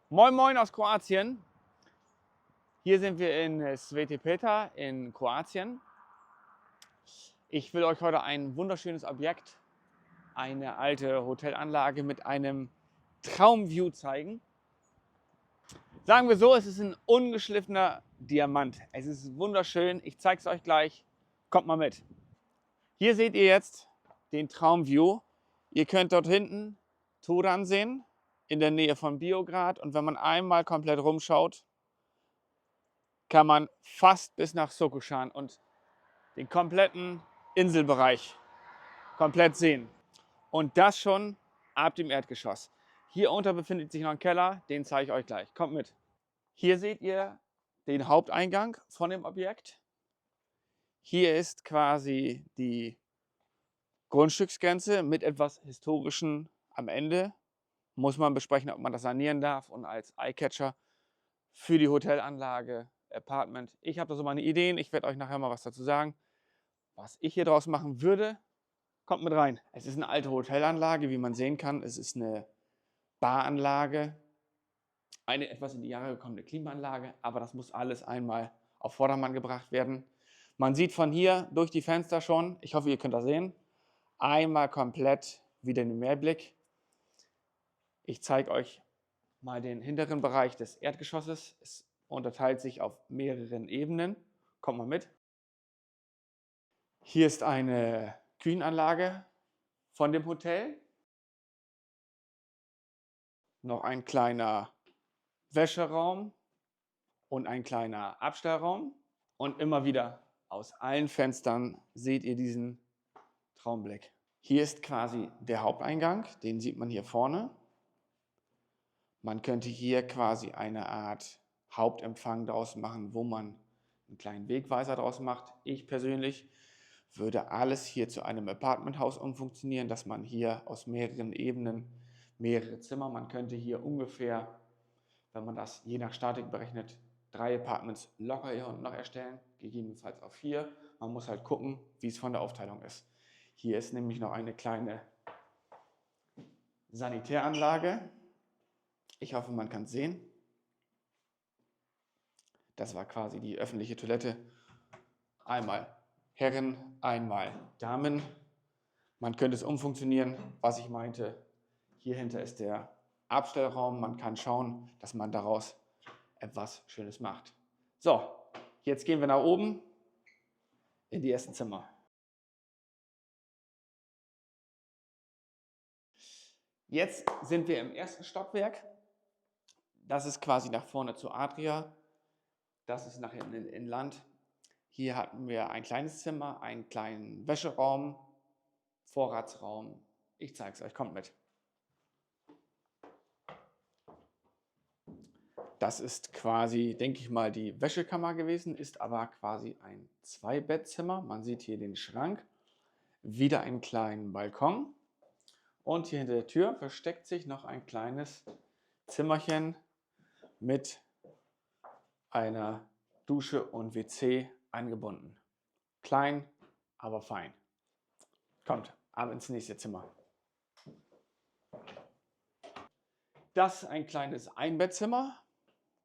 Moin Moin aus Kroatien. Hier sind wir in Sveti Petar in Kroatien. Ich will euch heute ein wunderschönes Objekt, eine alte Hotelanlage mit einem Traumview zeigen. Sagen wir so, es ist ein ungeschliffener Diamant. Es ist wunderschön. Ich zeige es euch gleich. Kommt mal mit. Hier seht ihr jetzt den Traumview. Ihr könnt dort hinten Turan sehen, in der Nähe von Biograd. Und wenn man einmal komplett rumschaut, kann man fast bis nach Sokosan und den kompletten Inselbereich komplett sehen. Und das schon ab dem Erdgeschoss. Hier unter befindet sich noch ein Keller, den zeige ich euch gleich. Kommt mit. Hier seht ihr den Haupteingang von dem Objekt. Hier ist quasi die Grundstücksgrenze mit etwas Historischen am Ende. Muss man besprechen, ob man das sanieren darf und als Eyecatcher für die Hotelanlage, Apartment. Ich habe da so meine Ideen, ich werde euch nachher mal was dazu sagen. Was ich hier draus machen würde, kommt mit rein. Es ist eine alte Hotelanlage, wie man sehen kann. Es ist eine Baranlage, eine etwas in die Jahre gekommene Klimaanlage, aber das muss alles einmal auf Vordermann gebracht werden. Man sieht von hier durch die Fenster schon, ich hoffe, ihr könnt das sehen, einmal komplett wieder den Meerblick. Ich zeige euch mal den hinteren Bereich des Erdgeschosses. Es unterteilt sich auf mehreren Ebenen. Kommt mal mit. Hier ist eine Kühlanlage von dem Hotel. Noch ein kleiner Wäscheraum und ein kleiner Abstellraum. Und immer wieder aus allen Fenstern seht ihr diesen Traumblick. Hier ist quasi der Haupteingang, den sieht man hier vorne. Man könnte hier quasi eine Art Hauptempfang draus machen, wo man einen kleinen Wegweiser draus macht. Ich persönlich würde alles hier zu einem Apartmenthaus umfunktionieren, dass man hier aus mehreren Ebenen mehrere Zimmer, man könnte hier ungefähr, wenn man das je nach Statik berechnet, 3 Apartments locker hier unten noch erstellen, gegebenenfalls auch 4. Man muss halt gucken, wie es von der Aufteilung ist. Hier ist nämlich noch eine kleine Sanitäranlage. Ich hoffe, man kann es sehen. Das war quasi die öffentliche Toilette. Einmal Herren, einmal Damen. Man könnte es umfunktionieren, was ich meinte. Hier hinter ist der Abstellraum. Man kann schauen, dass man daraus etwas Schönes macht. So, jetzt gehen wir nach oben in die ersten Zimmer. Jetzt sind wir im ersten Stockwerk. Das ist quasi nach vorne zur Adria. Das ist nach hinten in Land. Hier hatten wir ein kleines Zimmer, einen kleinen Wäscheraum, Vorratsraum. Ich zeige es euch, kommt mit. Das ist quasi, denke ich mal, die Wäschekammer gewesen, ist aber quasi ein Zwei-Bettzimmer. Man sieht hier den Schrank, wieder einen kleinen Balkon und hier hinter der Tür versteckt sich noch ein kleines Zimmerchen mit einer Dusche und WC angebunden. Klein, aber fein. Kommt, ab ins nächste Zimmer. Das ist ein kleines Einbettzimmer.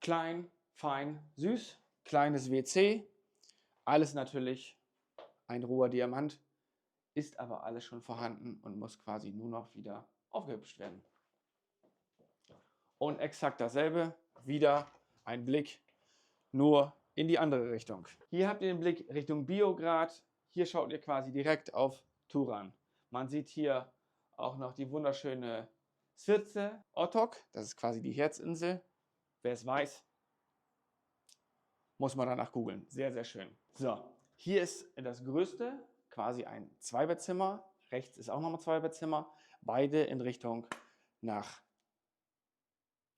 Klein, fein, süß. Kleines WC. Alles natürlich ein roher Diamant. Ist aber alles schon vorhanden und muss quasi nur noch wieder aufgehübscht werden. Und exakt dasselbe. Wieder ein Blick nur in die andere Richtung. Hier habt ihr den Blick Richtung Biograd. Hier schaut ihr quasi direkt auf Turan. Man sieht hier auch noch die wunderschöne Sirce Otok. Das ist quasi die Herzinsel. Wer es weiß, muss man danach googeln. Sehr, sehr schön. So, hier ist das größte, quasi ein Zweibettzimmer. Rechts ist auch nochmal ein Zweibettzimmer. Beide in Richtung nach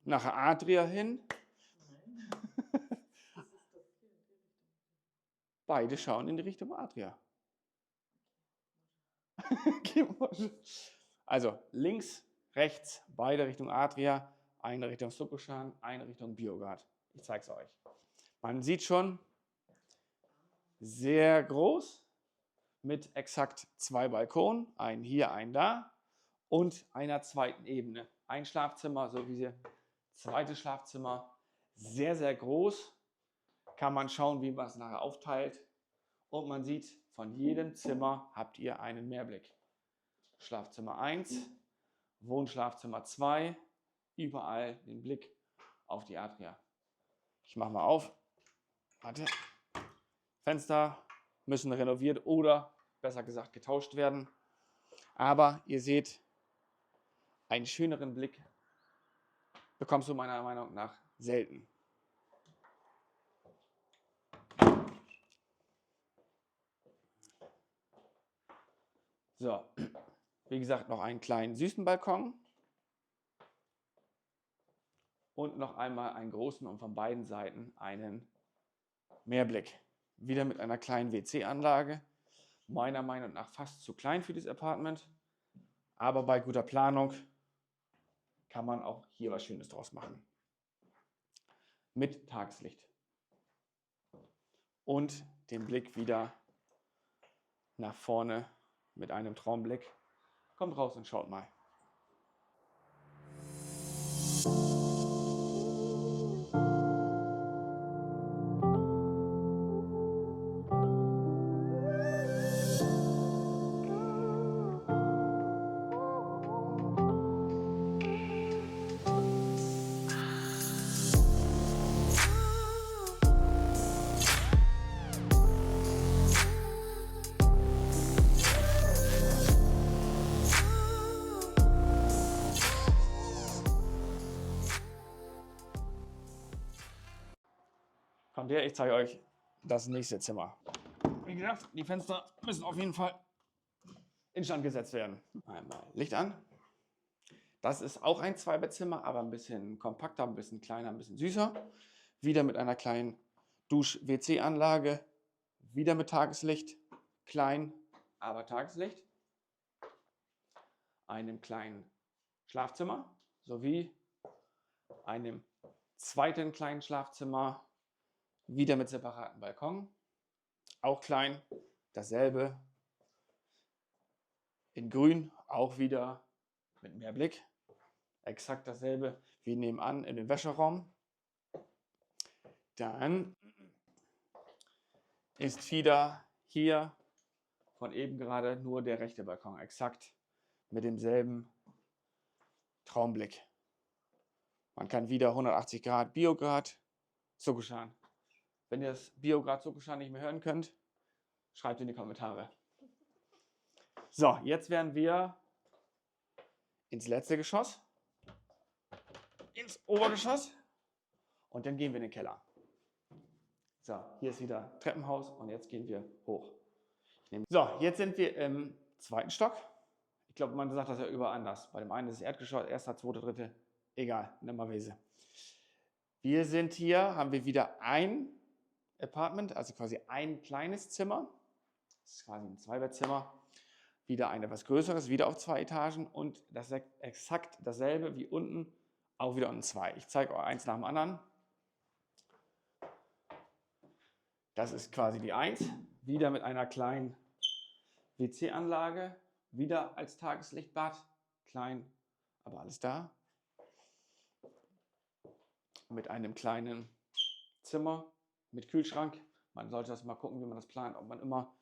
Adria hin. Beide schauen in die Richtung Adria. Also links, rechts, beide Richtung Adria. Eine Richtung Sokosan, eine Richtung Biograd. Ich zeige es euch. Man sieht schon, sehr groß, mit exakt 2 Balkonen, einen hier, einen da und einer zweiten Ebene. Ein Schlafzimmer, so wie ihr Zweites Schlafzimmer, sehr, sehr groß. Kann man schauen, wie man es nachher aufteilt. Und man sieht, von jedem Zimmer habt ihr einen Mehrblick. Schlafzimmer 1, Wohnschlafzimmer 2, überall den Blick auf die Adria. Ich mache mal auf. Warte. Fenster müssen renoviert oder besser gesagt getauscht werden. Aber ihr seht, einen schöneren Blick bekommst du meiner Meinung nach selten. So, wie gesagt, noch einen kleinen süßen Balkon und noch einmal einen großen und von beiden Seiten einen Mehrblick. Wieder mit einer kleinen WC-Anlage. Meiner Meinung nach fast zu klein für dieses Apartment, aber bei guter Planung kann man auch hier was Schönes draus machen. Mit Tageslicht. Und den Blick wieder nach vorne mit einem Traumblick. Kommt raus und schaut mal. Kommt her, ich zeige euch das nächste Zimmer. Wie gesagt, die Fenster müssen auf jeden Fall instand gesetzt werden. Einmal Licht an. Das ist auch ein Zweibettzimmer, aber ein bisschen kompakter, ein bisschen kleiner, ein bisschen süßer. Wieder mit einer kleinen Dusch-WC-Anlage. Wieder mit Tageslicht. Klein, aber Tageslicht. Einem kleinen Schlafzimmer sowie einem zweiten kleinen Schlafzimmer. Wieder mit separaten Balkon. Auch klein, dasselbe. In grün, auch wieder mit Mehrblick. Exakt dasselbe wie nebenan in dem Wäscheraum. Dann ist wieder hier von eben gerade nur der rechte Balkon. Exakt mit demselben Traumblick. Man kann wieder 180 Grad Biograd Sokushan. Wenn ihr das Biograd Sokushan nicht mehr hören könnt, schreibt in die Kommentare. So, jetzt werden wir ins letzte Geschoss, ins Obergeschoss und dann gehen wir in den Keller. So, hier ist wieder Treppenhaus und jetzt gehen wir hoch. So, jetzt sind wir im zweiten Stock. Ich glaube, man sagt das ja überall anders. Bei dem einen ist es Erdgeschoss, erster, zweiter, dritte, egal, nimm mal Wese. Wir sind hier, haben wir wieder ein Apartment, also quasi ein kleines Zimmer. Das ist quasi ein Zweibettzimmer. Wieder ein etwas größeres, wieder auf 2 Etagen und das ist exakt dasselbe wie unten, auch wieder unten 2. Ich zeige euch eins nach dem anderen. Das ist quasi die 1, wieder mit einer kleinen WC-Anlage, wieder als Tageslichtbad, klein, aber alles da. Mit einem kleinen Zimmer, mit Kühlschrank. Man sollte das mal gucken, wie man das plant, ob man immer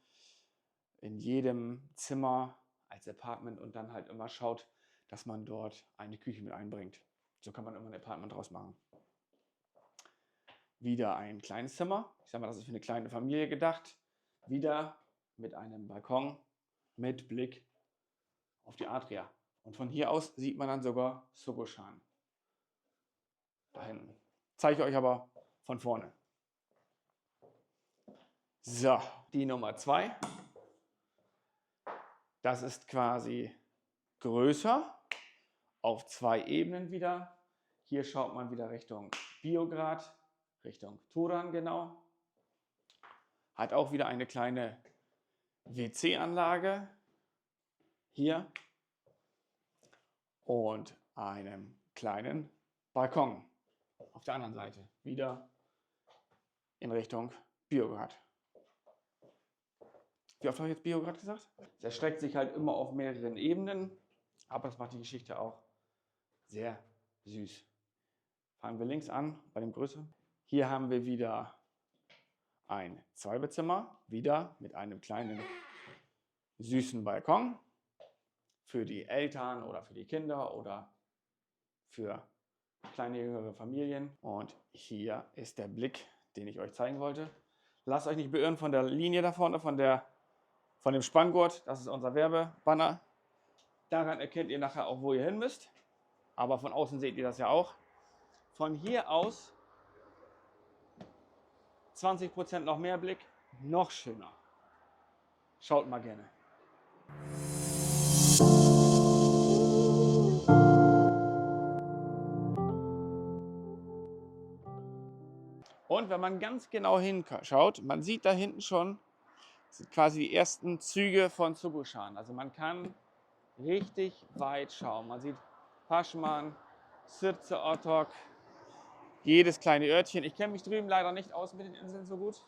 in jedem Zimmer als Apartment und dann halt immer schaut, dass man dort eine Küche mit einbringt. So kann man immer ein Apartment draus machen. Wieder ein kleines Zimmer. Ich sage mal, das ist für eine kleine Familie gedacht. Wieder mit einem Balkon mit Blick auf die Adria. Und von hier aus sieht man dann sogar Sokushan. Da hinten. Zeige ich euch aber von vorne. So, die Nummer 2. Das ist quasi größer, auf 2 Ebenen wieder. Hier schaut man wieder Richtung Biograd, Richtung Turan genau. Hat auch wieder eine kleine WC-Anlage hier und einen kleinen Balkon auf der anderen Seite. Wieder in Richtung Biograd. Wie oft habe ich jetzt Biograd gesagt? Es erstreckt sich halt immer auf mehreren Ebenen, aber das macht die Geschichte auch sehr süß. Fangen wir links an bei dem größeren. Hier haben wir wieder ein Zweibettzimmer, wieder mit einem kleinen süßen Balkon für die Eltern oder für die Kinder oder für kleine jüngere Familien. Und hier ist der Blick, den ich euch zeigen wollte. Lasst euch nicht beirren von der Linie da vorne, von dem Spanngurt. Das ist unser Werbebanner. Daran erkennt ihr nachher auch, wo ihr hin müsst. Aber von außen seht ihr das ja auch. Von hier aus 20% noch mehr Blick, noch schöner. Schaut mal gerne. Und wenn man ganz genau hinschaut, man sieht da hinten schon, sind quasi die ersten Züge von Zugushan. Also man kann richtig weit schauen. Man sieht Paschman, Sirte Otok, jedes kleine Örtchen. Ich kenne mich drüben leider nicht aus mit den Inseln so gut,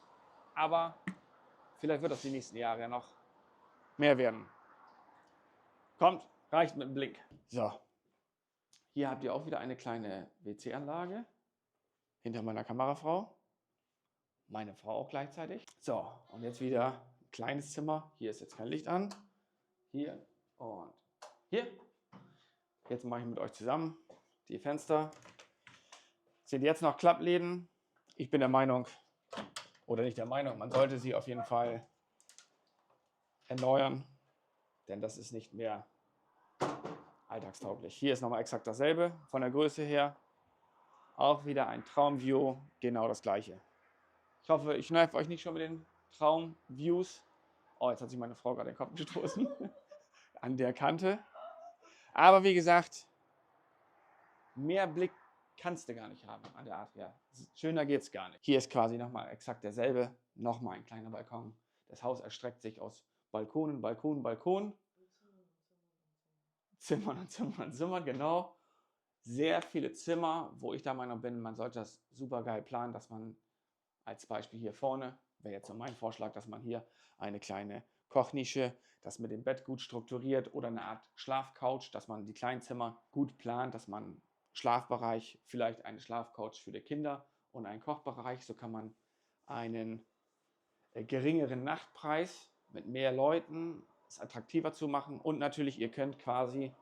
aber vielleicht wird das die nächsten Jahre noch mehr werden. Kommt, reicht mit dem Blick. So, hier habt ihr auch wieder eine kleine WC-Anlage hinter meiner Kamerafrau. Meine Frau auch gleichzeitig. So, und jetzt wieder ein kleines Zimmer. Hier ist jetzt kein Licht an. Hier und hier. Jetzt mache ich mit euch zusammen die Fenster. Sind jetzt noch Klappläden. Ich bin der Meinung, oder nicht der Meinung, man sollte sie auf jeden Fall erneuern, denn das ist nicht mehr alltagstauglich. Hier ist nochmal exakt dasselbe von der Größe her. Auch wieder ein Traumview, genau das gleiche. Ich hoffe, ich nerv euch nicht schon mit den Traumviews. Oh, jetzt hat sich meine Frau gerade den Kopf gestoßen. An der Kante. Aber wie gesagt, mehr Blick kannst du gar nicht haben an der Adria. Schöner geht es gar nicht. Hier ist quasi nochmal exakt derselbe. Nochmal ein kleiner Balkon. Das Haus erstreckt sich aus Balkonen, Balkon, Balkon. Zimmern und Zimmern und Zimmern, genau. Sehr viele Zimmer, wo ich der Meinung bin, man sollte das super geil planen, dass man als Beispiel hier vorne, wäre jetzt so mein Vorschlag, dass man hier eine kleine Kochnische, das mit dem Bett gut strukturiert oder eine Art Schlafcouch, dass man die kleinen Zimmer gut plant, dass man Schlafbereich, vielleicht eine Schlafcouch für die Kinder und einen Kochbereich, so kann man einen geringeren Nachtpreis mit mehr Leuten es attraktiver zu machen und natürlich, ihr könnt quasi,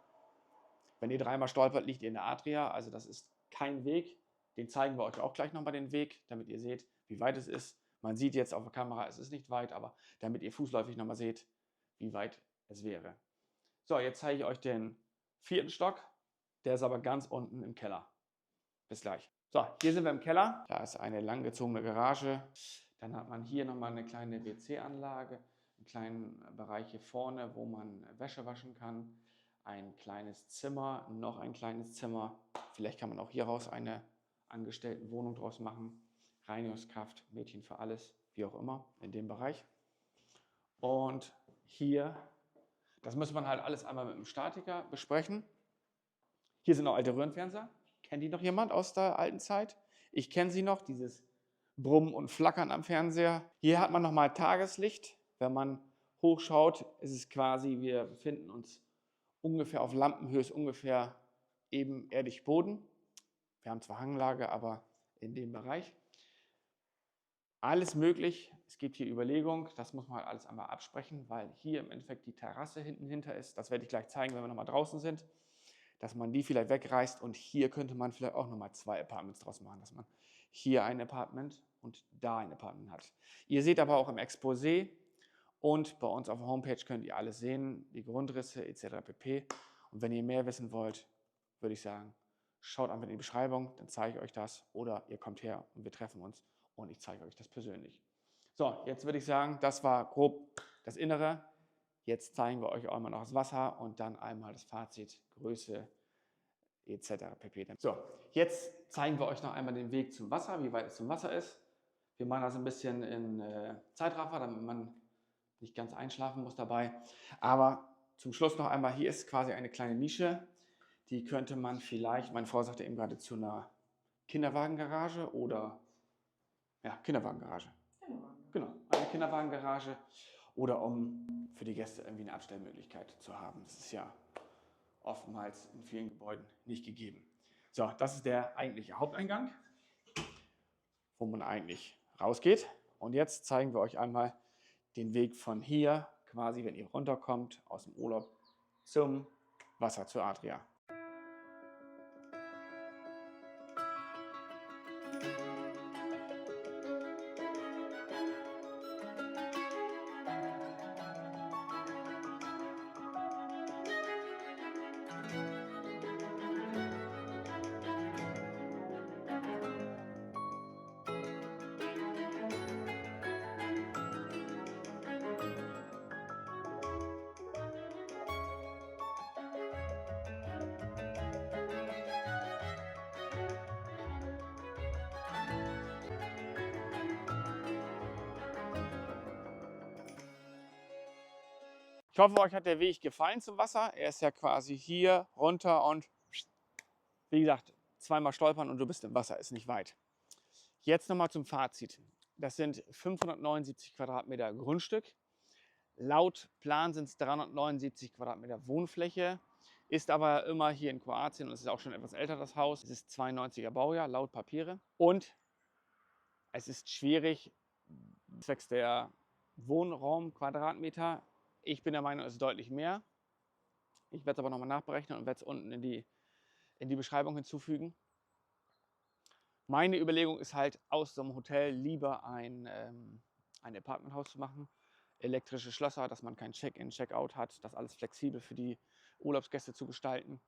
wenn ihr dreimal stolpert, liegt ihr in der Adria, also das ist kein Weg, den zeigen wir euch auch gleich nochmal den Weg, damit ihr seht, wie weit es ist. Man sieht jetzt auf der Kamera, es ist nicht weit, aber damit ihr fußläufig nochmal seht, wie weit es wäre. So, jetzt zeige ich euch den 4. Stock, der ist aber ganz unten im Keller. Bis gleich. So, hier sind wir im Keller, da ist eine langgezogene Garage, dann hat man hier nochmal eine kleine WC-Anlage, einen kleinen Bereich hier vorne, wo man Wäsche waschen kann, ein kleines Zimmer, noch ein kleines Zimmer, vielleicht kann man auch hier raus eine Angestelltenwohnung draus machen, Reinigungskraft, Mädchen für alles, wie auch immer, in dem Bereich. Und hier, das muss man halt alles einmal mit dem Statiker besprechen. Hier sind noch alte Röhrenfernseher. Kennt die noch jemand aus der alten Zeit? Ich kenne sie noch, dieses Brummen und Flackern am Fernseher. Hier hat man nochmal Tageslicht. Wenn man hochschaut, ist es quasi, wir befinden uns ungefähr auf Lampenhöhe, ist ungefähr ebenerdig Boden. Wir haben zwar Hanglage, aber in dem Bereich. Alles möglich. Es gibt hier Überlegungen, das muss man halt alles einmal absprechen, weil hier im Endeffekt die Terrasse hinten hinter ist. Das werde ich gleich zeigen, wenn wir nochmal draußen sind, dass man die vielleicht wegreißt und hier könnte man vielleicht auch nochmal 2 Apartments draus machen, dass man hier ein Apartment und da ein Apartment hat. Ihr seht aber auch im Exposé und bei uns auf der Homepage könnt ihr alles sehen, die Grundrisse etc. pp. Und wenn ihr mehr wissen wollt, würde ich sagen, schaut einfach in die Beschreibung, dann zeige ich euch das oder ihr kommt her und wir treffen uns und ich zeige euch das persönlich. So, jetzt würde ich sagen, das war grob das Innere. Jetzt zeigen wir euch auch mal noch das Wasser und dann einmal das Fazit, Größe etc. pp. So, jetzt zeigen wir euch noch einmal den Weg zum Wasser, wie weit es zum Wasser ist. Wir machen das ein bisschen in Zeitraffer, damit man nicht ganz einschlafen muss dabei. Aber zum Schluss noch einmal, hier ist quasi eine kleine Nische, die könnte man vielleicht, meine Frau sagte eben gerade, zu einer Kinderwagengarage oder, ja, Kinderwagengarage. Genau, eine Kinderwagengarage oder um für die Gäste irgendwie eine Abstellmöglichkeit zu haben. Das ist ja oftmals in vielen Gebäuden nicht gegeben. So, das ist der eigentliche Haupteingang, wo man eigentlich rausgeht. Und jetzt zeigen wir euch einmal den Weg von hier, quasi wenn ihr runterkommt aus dem Urlaub, zum Wasser, zur Adria. Ich hoffe, euch hat der Weg gefallen zum Wasser. Er ist ja quasi hier runter und wie gesagt, zweimal stolpern und du bist im Wasser, ist nicht weit. Jetzt nochmal zum Fazit. Das sind 579 Quadratmeter Grundstück. Laut Plan sind es 379 Quadratmeter Wohnfläche. Ist aber immer hier in Kroatien und es ist auch schon etwas älter, das Haus. Es ist 92er Baujahr, laut Papiere. Und es ist schwierig, zwecks der Wohnraum Quadratmeter. Ich bin der Meinung, es ist deutlich mehr. Ich werde es aber nochmal nachberechnen und werde es unten in die Beschreibung hinzufügen. Meine Überlegung ist halt, aus so einem Hotel lieber ein Apartmenthaus zu machen. Elektrische Schlösser, dass man kein Check-in, Check-out hat, das alles flexibel für die Urlaubsgäste zu gestalten.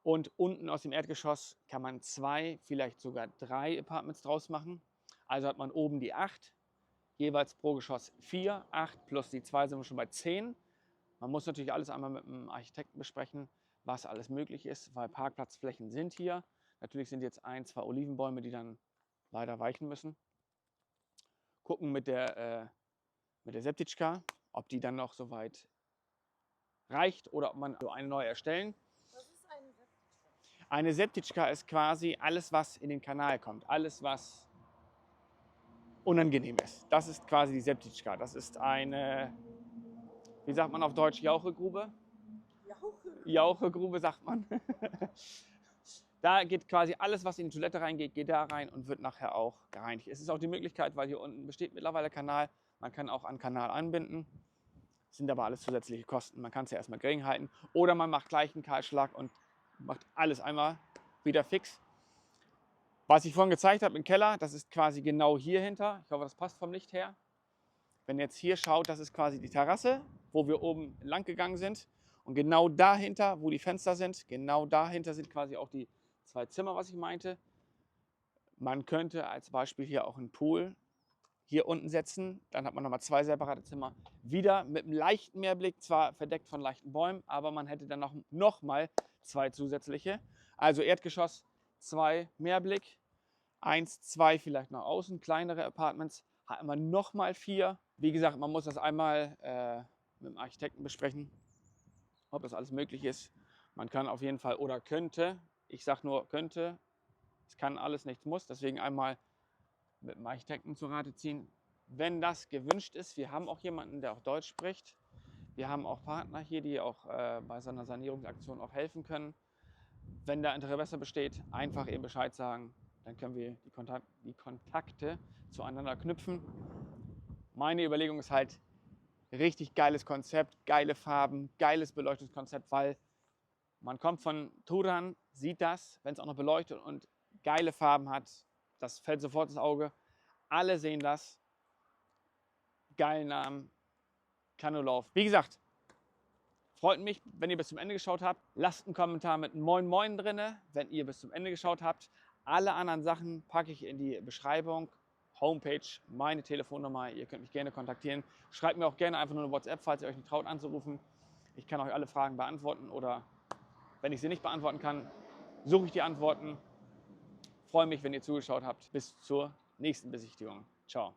Und unten aus dem Erdgeschoss kann man 2, vielleicht sogar 3 Apartments draus machen. Also hat man oben die 8, jeweils pro Geschoss 4, 8 plus die 2 sind wir schon bei 10. Man muss natürlich alles einmal mit dem Architekten besprechen, was alles möglich ist, weil Parkplatzflächen sind hier. Natürlich sind jetzt 1, 2 Olivenbäume, die dann leider weichen müssen. Gucken mit der Septitschka, ob die dann noch soweit reicht oder ob man so eine neue erstellen. Was ist eine Septitschka? Eine Septitschka ist quasi alles, was in den Kanal kommt, alles, was unangenehm ist. Das ist quasi die Septitschka. Das ist eine, wie sagt man auf Deutsch, Jauchegrube? Jauchegrube sagt man. Da geht quasi alles, was in die Toilette reingeht, geht da rein und wird nachher auch gereinigt. Es ist auch die Möglichkeit, weil hier unten besteht mittlerweile Kanal, man kann auch an Kanal anbinden. Das sind aber alles zusätzliche Kosten. Man kann es ja erstmal gering halten. Oder man macht gleich einen Kahlschlag und macht alles einmal wieder fix. Was ich vorhin gezeigt habe im Keller, das ist quasi genau hier hinter. Ich hoffe, das passt vom Licht her. Wenn ihr jetzt hier schaut, das ist quasi die Terrasse, wo wir oben lang gegangen sind. Und genau dahinter, wo die Fenster sind, genau dahinter sind quasi auch die 2 Zimmer, was ich meinte. Man könnte als Beispiel hier auch einen Pool hier unten setzen. Dann hat man nochmal 2 separate Zimmer. Wieder mit einem leichten Mehrblick, zwar verdeckt von leichten Bäumen, aber man hätte dann noch mal 2 zusätzliche. Also Erdgeschoss 2 Mehrblick, 1, 2 vielleicht nach außen, kleinere Apartments, hat man nochmal 4. Wie gesagt, man muss das einmal mit dem Architekten besprechen, ob das alles möglich ist. Man kann auf jeden Fall oder könnte, ich sage nur könnte, es kann alles, nichts muss, deswegen einmal mit dem Architekten zu Rate ziehen, wenn das gewünscht ist. Wir haben auch jemanden, der auch Deutsch spricht. Wir haben auch Partner hier, die auch bei so einer Sanierungsaktion auch helfen können. Wenn da Interesse besteht, einfach eben Bescheid sagen, dann können wir die Kontakte zueinander knüpfen. Meine Überlegung ist halt, richtig geiles Konzept, geile Farben, geiles Beleuchtungskonzept, weil man kommt von Turan, sieht das, wenn es auch noch beleuchtet und geile Farben hat, das fällt sofort ins Auge. Alle sehen das. Geilen Namen, Kanulauf. Wie gesagt, freut mich, wenn ihr bis zum Ende geschaut habt. Lasst einen Kommentar mit Moin Moin drin, wenn ihr bis zum Ende geschaut habt. Alle anderen Sachen packe ich in die Beschreibung. Homepage, meine Telefonnummer, ihr könnt mich gerne kontaktieren. Schreibt mir auch gerne einfach nur eine WhatsApp, falls ihr euch nicht traut anzurufen. Ich kann euch alle Fragen beantworten oder wenn ich sie nicht beantworten kann, suche ich die Antworten. Freue mich, wenn ihr zugeschaut habt. Bis zur nächsten Besichtigung. Ciao.